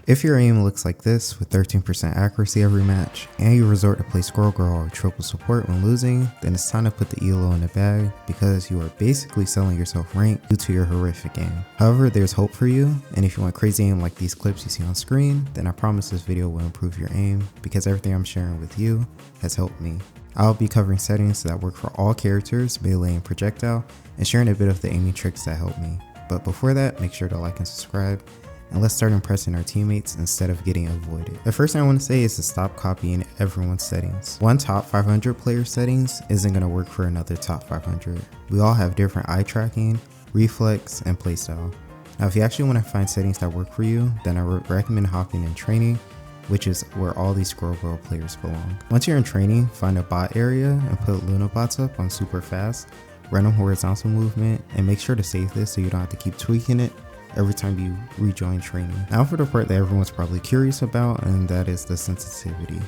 If your aim looks like this with 13% accuracy every match, and you resort to play Squirrel Girl or triple support when losing, then it's time to put the ELO in the bag because you are basically selling yourself rank due to your horrific aim. However, there's hope for you, and if you want crazy aim like these clips you see on screen, then I promise this video will improve your aim because everything I'm sharing with you has helped me. I'll be covering settings that work for all characters, melee and projectile, and sharing a bit of the aiming tricks that help me. But before that, make sure to like and subscribe, and let's start impressing our teammates instead of getting avoided. The first thing I want to say is to stop copying everyone's settings. One top 500 player settings isn't going to work for another top 500. We all have different eye tracking, reflex, and playstyle. Now if you actually want to find settings that work for you, then I would recommend hopping in training, which is where all these Squirrel Girl players belong. Once you're in training, find a bot area and put Luna bots up on super fast, random horizontal movement, and make sure to save this so you don't have to keep tweaking it every time you rejoin training. Now for the part that everyone's probably curious about, and that is the sensitivity.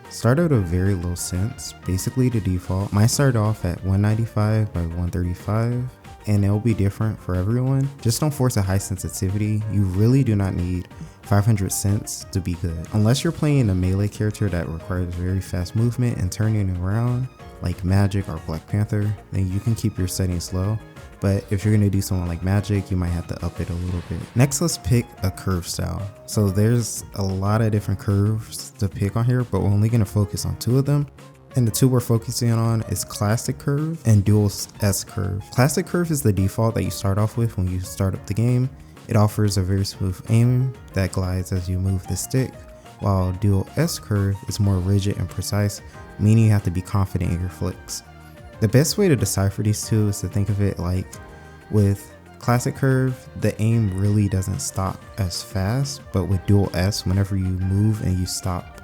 Start at a very low sense, basically the default. Mine started off at 195 by 135, and it'll be different for everyone. Just don't force a high sensitivity. You really do not need 500 cents to be good. Unless you're playing a melee character that requires very fast movement and turning around, like Magic or Black Panther, then you can keep your settings low. But if you're gonna do someone like Magic, you might have to up it a little bit. Next, let's pick a curve style. So there's a lot of different curves to pick on here, but we're only gonna focus on two of them. And the two we're focusing on is Classic Curve and Dual S Curve. Classic Curve is the default that you start off with when you start up the game. It offers a very smooth aim that glides as you move the stick, while Dual S Curve is more rigid and precise, meaning you have to be confident in your flicks. The best way to decipher these two is to think of it like with Classic Curve, the aim really doesn't stop as fast, but with Dual S, whenever you move and you stop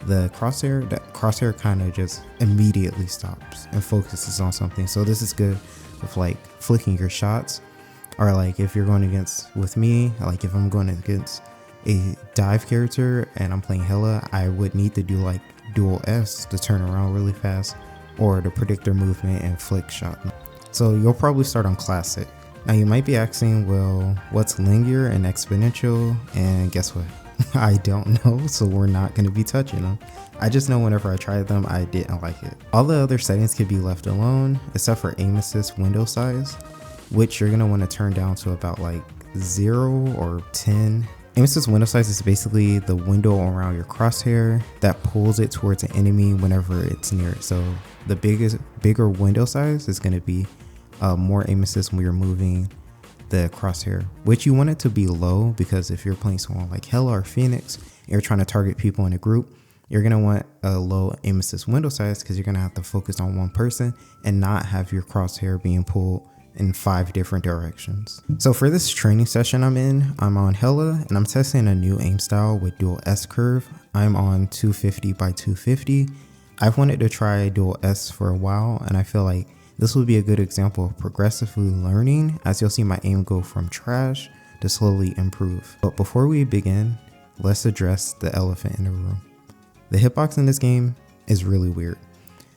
the crosshair, that crosshair kind of just immediately stops and focuses on something. So this is good with like flicking your shots, or like if you're going against, with me, like if I'm going against a dive character and I'm playing Hela, I would need to do like Dual S to turn around really fast, or the predictor movement and flick shot. So you'll probably start on Classic. Now you might be asking, well, what's linear and exponential? And guess what? I don't know, so we're not going to be touching them. I just know whenever I tried them, I didn't like it. All the other settings can be left alone, except for aim assist window size, which you're going to want to turn down to about like 0 or 10. Aim assist window size is basically the window around your crosshair that pulls it towards an enemy whenever it's near it. So the bigger window size is going to be more aim assist when you're moving the crosshair, which you want it to be low, because if you're playing someone like Hela or Phoenix and you're trying to target people in a group, you're going to want a low aim assist window size because you're going to have to focus on one person and not have your crosshair being pulled in 5 different directions. So for this training session I'm on Hela, and I'm testing a new aim style with Dual S Curve. I'm on 250 by 250. I've wanted to try Dual S for a while, and I feel like this will be a good example of progressively learning, as you'll see my aim go from trash to slowly improve. But before we begin, let's address the elephant in the room. The hitbox in this game is really weird.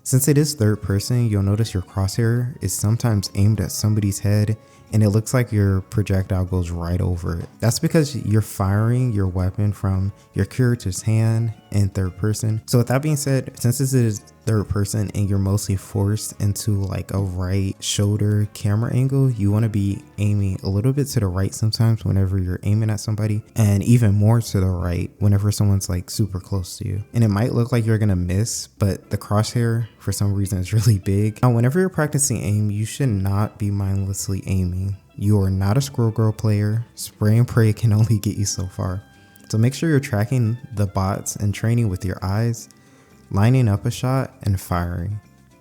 Since it is third person, you'll notice your crosshair is sometimes aimed at somebody's head and it looks like your projectile goes right over it. That's because you're firing your weapon from your character's hand in third person. So with that being said, since this is third person and you're mostly forced into like a right shoulder camera angle, you want to be aiming a little bit to the right sometimes whenever you're aiming at somebody, and even more to the right whenever someone's like super close to you. And it might look like you're gonna miss, but the crosshair for some reason is really big. Now whenever you're practicing aim, you should not be mindlessly aiming. You are not a Squirrel Girl player. Spray and pray can only get you so far. So make sure you're tracking the bots and training with your eyes, lining up a shot and firing,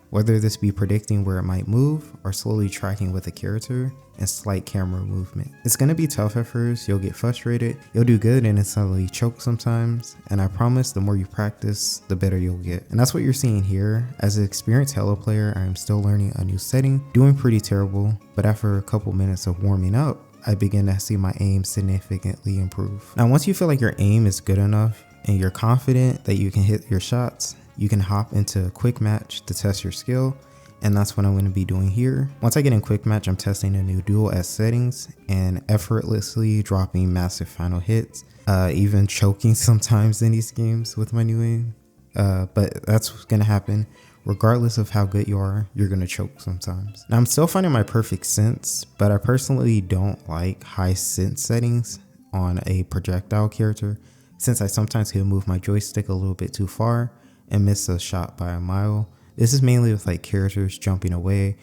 whether this be predicting where it might move or slowly tracking with a character and slight camera movement. It's going to be tough at first, you'll get frustrated, you'll do good and then suddenly choke sometimes, and I promise the more you practice, the better you'll get. And that's what you're seeing here. As an experienced Hela player, I am still learning a new setting, doing pretty terrible, but after a couple minutes of warming up, I begin to see my aim significantly improve. Now once you feel like your aim is good enough and you're confident that you can hit your shots, you can hop into a quick match to test your skill and that's what I'm going to be doing here. Once I get in quick match, I'm testing a new dual S settings and effortlessly dropping massive final hits, even choking sometimes in these games with my new aim. But that's what's going to happen. Regardless of how good you are, you're going to choke sometimes. Now I'm still finding my perfect sense, but I personally don't like high sense settings on a projectile character, since I sometimes can move my joystick a little bit too far and miss a shot by a mile. This is mainly with like characters jumping away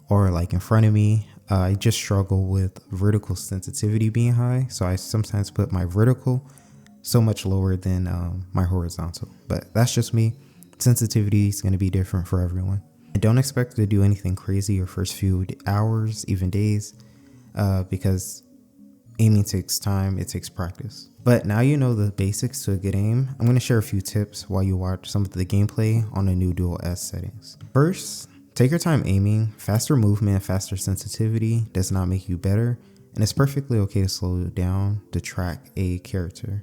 or like in front of me. I just struggle with vertical sensitivity being high, so I sometimes put my vertical so much lower than my horizontal, but that's just me. Sensitivity is going to be different for everyone. And don't expect to do anything crazy your first few hours, even days, because aiming takes time, it takes practice. But now you know the basics to a good aim, I'm going to share a few tips while you watch some of the gameplay on the new dual S settings. First, take your time aiming. Faster movement, faster sensitivity does not make you better, and it's perfectly okay to slow down to track a character.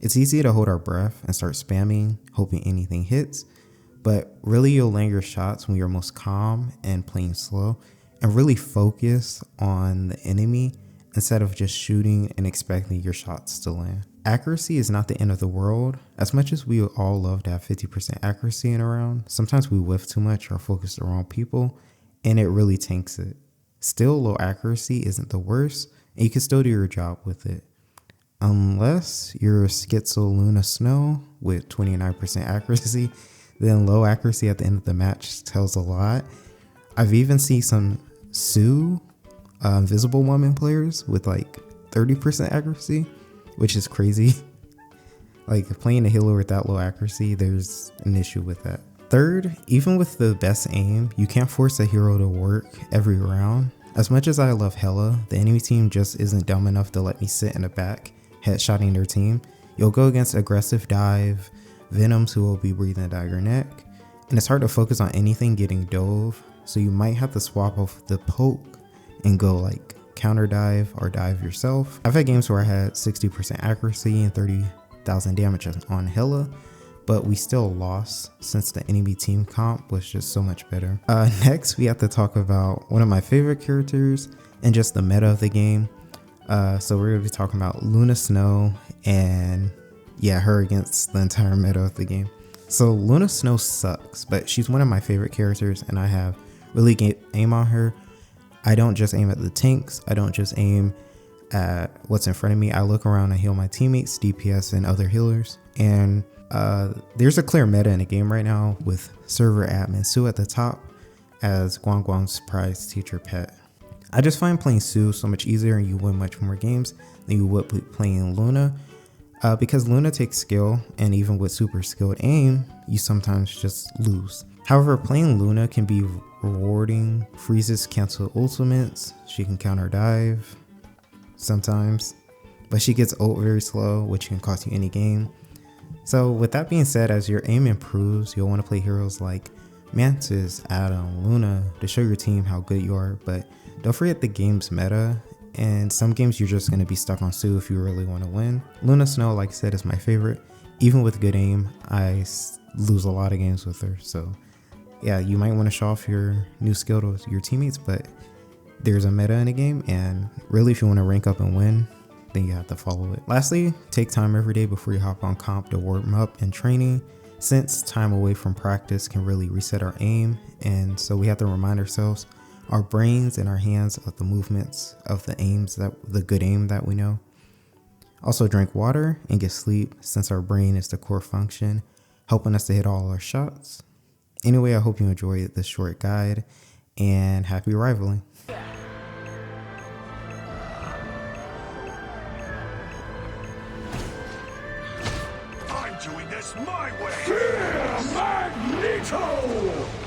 It's easy to hold our breath and start spamming, hoping anything hits, but really you'll land your shots when you're most calm and playing slow, and really focus on the enemy instead of just shooting and expecting your shots to land. Accuracy is not the end of the world. As much as we all love to have 50% accuracy in a round, sometimes we whiff too much or focus the wrong people, and it really tanks it. Still, low accuracy isn't the worst, and you can still do your job with it. Unless you're a Schizo Luna Snow with 29% accuracy, then low accuracy at the end of the match tells a lot. I've even seen some Sue, Invisible Woman players with like 30% accuracy, which is crazy. Like playing a healer with that low accuracy, there's an issue with that. Third, even with the best aim, you can't force a hero to work every round. As much as I love Hela, the enemy team just isn't dumb enough to let me sit in the back, headshotting their team. You'll go against aggressive dive, Venoms who will be breathing down your neck, and it's hard to focus on anything getting dove, so you might have to swap off the poke and go like counter dive or dive yourself. I've had games where I had 60% accuracy and 30,000 damage on Hela, but we still lost since the enemy team comp was just so much better. Next, we have to talk about one of my favorite characters and just the meta of the game. So we're gonna be talking about Luna Snow, and yeah, her against the entire meta of the game. So Luna Snow sucks, but she's one of my favorite characters, and I have really good aim on her. I don't just aim at the tanks, I don't just aim at what's in front of me. I look around and heal my teammates, DPS, and other healers. And there's a clear meta in the game right now with server admin Sue at the top as Guang Guang's prize teacher pet. I just find playing Sue so much easier, and you win much more games than you would playing Luna, because Luna takes skill, and even with super skilled aim, you sometimes just lose. However, playing Luna can be rewarding. Freezes cancel ultimates, she can counter dive sometimes, but she gets ult very slow, which can cost you any game. So with that being said, as your aim improves, you'll want to play heroes like Mantis, Adam, Luna to show your team how good you are, but don't forget the game's meta, and some games you're just going to be stuck on Sue if you really want to win. Luna Snow, like I said, is my favorite. Even with good aim, I lose a lot of games with her, so yeah, you might want to show off your new skill to your teammates, but there's a meta in the game, and really if you want to rank up and win, then you have to follow it. Lastly, take time every day before you hop on comp to warm up and training, since time away from practice can really reset our aim, and so we have to remind ourselves, our brains and our hands, of the movements of the aims, that the good aim that we know. Also drink water and get sleep, since our brain is the core function, helping us to hit all our shots. Anyway, I hope you enjoyed this short guide, and happy rivaling. I'm doing this my way! Fear Magneto!